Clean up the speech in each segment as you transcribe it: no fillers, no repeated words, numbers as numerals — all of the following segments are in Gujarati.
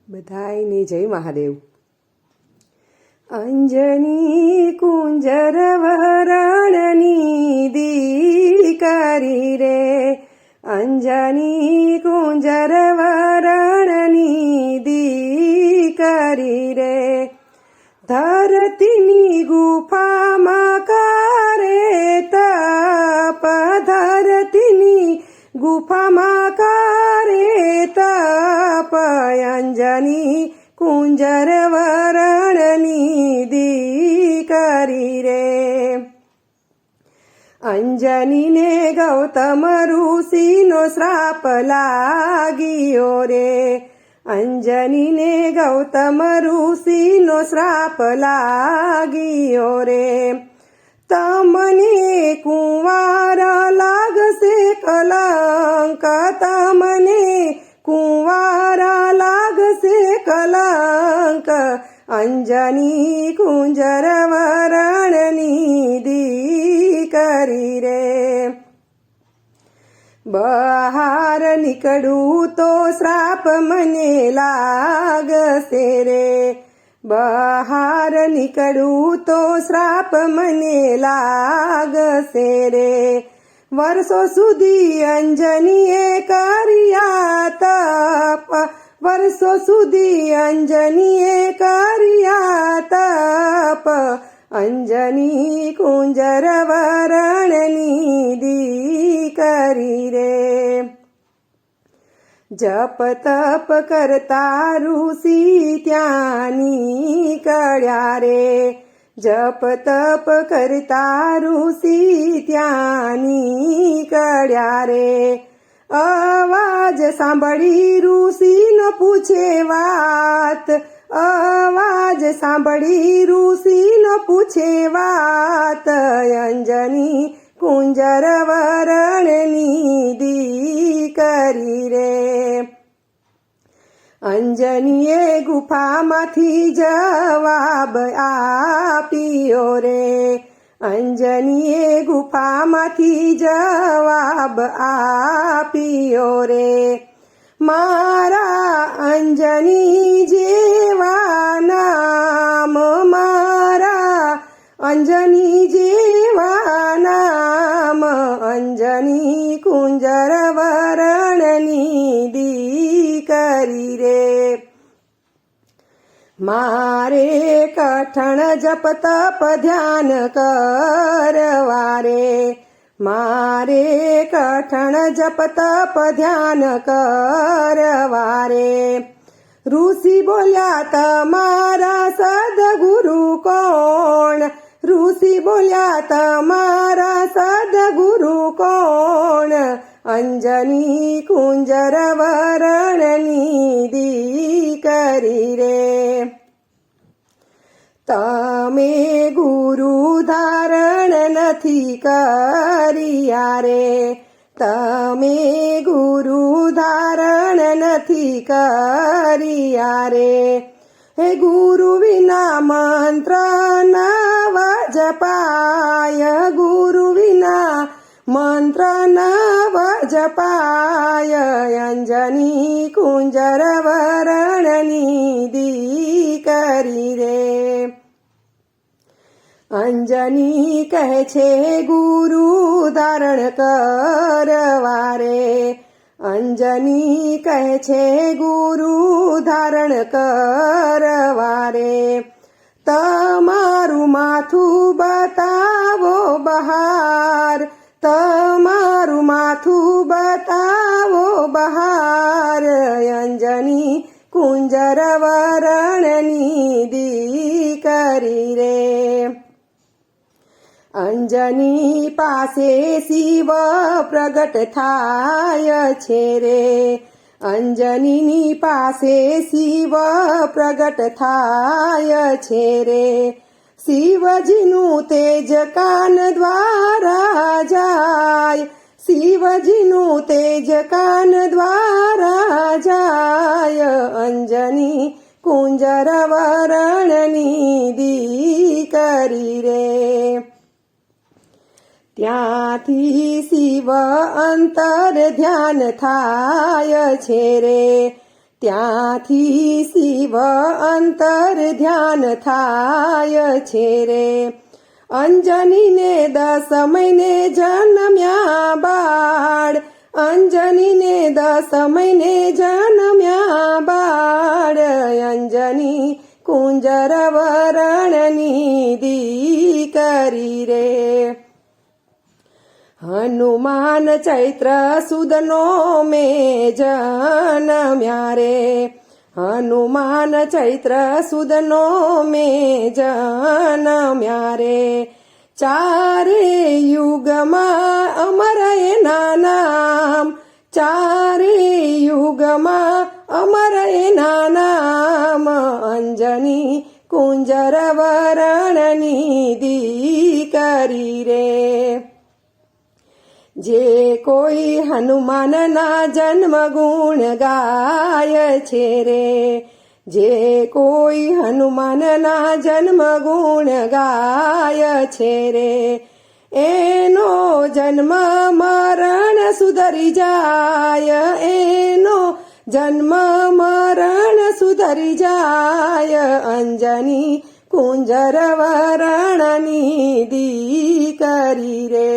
બધાયને જય મહાદેવ. અંજની કુંજર વરણની દીકરી રે, અંજની કુંજર વરણની દીકરી રે, ધરતીની ગુફામાં કરે તપ, ધરતીની ગુફામાં કરે તપ, અંજની કુંજર વરણની દીકરી રે. અંજનીને ગૌતમ ઋષિનો શ્રાપ લાગ્યો રે, અંજનીને ગૌતમ ઋષિનો શ્રાપ લાગ્યો રે. તમને કુંવાર લાગશે કલંક, તમને કુંવાર લાગશે કલંક, અંજની કુંજર વરણની દીકરી રે. બહાર નીકળું તો શ્રાપ મને લાગશે રે, બહાર નીકળું તો શ્રાપ મને લાગશે રે. વર્ષો સુધી અંજનીએ કર્યા તપ, વર્ષો સુધી અંજનીએ કર્યા તપ, અંજની કુંજર વરણની દીકરી રે. જપ તપ કરતા ઋષિ ત્યાં નીકળ્યા રે, જપ તપ કરતા ઋષિ ત્યાં નીકળ્યા રે. અવાજ સાંભળી ઋષિનો પૂછે વાત, અવાજ સાંભળી ઋષિનો પૂછે વાત, અંજની કુંજર વરણની દીકરી રે. અંજનીએ ગુફામાંથી જવાબ આપ્યો રે, અંજનીએ ગુફામાંથી જવાબ આપ્યો રે. મારા અંજની જેવા નામ, મારા અંજની જેવા નામ, અંજની કુંજર વરણની દીકરી રે. મારે કઠણ જપ તપ ધ્યાન કરવા રે, મારે કઠણ જપ તપ ધ્યાન કરવા રે. ઋષિ બોલ્યા તમારા સદગુરુ કોણ, ઋષિ બોલ્યા તમારા સદગુરુ કોણ, અંજની કુંજર વરણની દીકરી રે. તમે ગુરુ ધારણ નથી કર્યા રે, તમે ગુરુ ધારણ નથી કર્યા રે. હે ગુરુ વિના મંત્ર નવ જપાય, ગુરુ વિના મંત્ર નવ જપાય, અંજની કુંજર વરણની દીકરી રે. અંજની કહે છે ગુરુ ધારણ કરવા રે, અંજની કહે છે ગુરુ ધારણ કરવા રે. તમારું માથું બતાવો બહાર, તમારું માથું બતાવો બહાર, અંજની કુંજર વરણની દીકરી રે. અંજની પાસે શિવ પ્રગટ થાય છે રે, અંજનીની પાસે શિવ પ્રગટ થાય છે રે. શિવજીનું તેજ કાન દ્વારા જાય, શિવજીનું તેજ કાન દ્વારા જાય, અંજની કુંજર વરણની દીકરી રે. ત્યાંથી શિવ અંતર ધ્યાન થાય છે રે, ત્યાંથી શિવ અંતર ધ્યાન થાય છે રે અંજનીને 10 મહિને જન્મ્યા બાળ અંજનીને 10 મહિને જન્મ્યા બાળ અંજની કુંજર વરણની દીકરી રે હનુમાન ચૈત્ર સુદનો મેં જન્મ્યા રે હનુમાન ચૈત્ર સુદનો મેં જન્મ્યા રે ચારે યુગમાં અમર એના નામ ચારે યુગમાં અમર એના નામ અંજની કુંજર વરણની દીકરી રે જે કોઈ હનુમાનના જન્મ ગુણ ગાય છે રે જે કોઈ હનુમાનના જન્મ ગુણ ગાય છે રે એનો જન્મ મરણ સુધરી જાય એનો જન્મ મરણ સુધરી જાય અંજની કુંજર વરણની દીકરી રે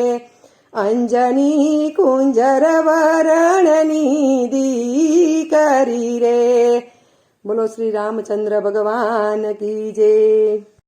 અંજની કુંજર વરણની દીકરી રે બોલો શ્રી રામચંદ્ર ભગવાન કી જય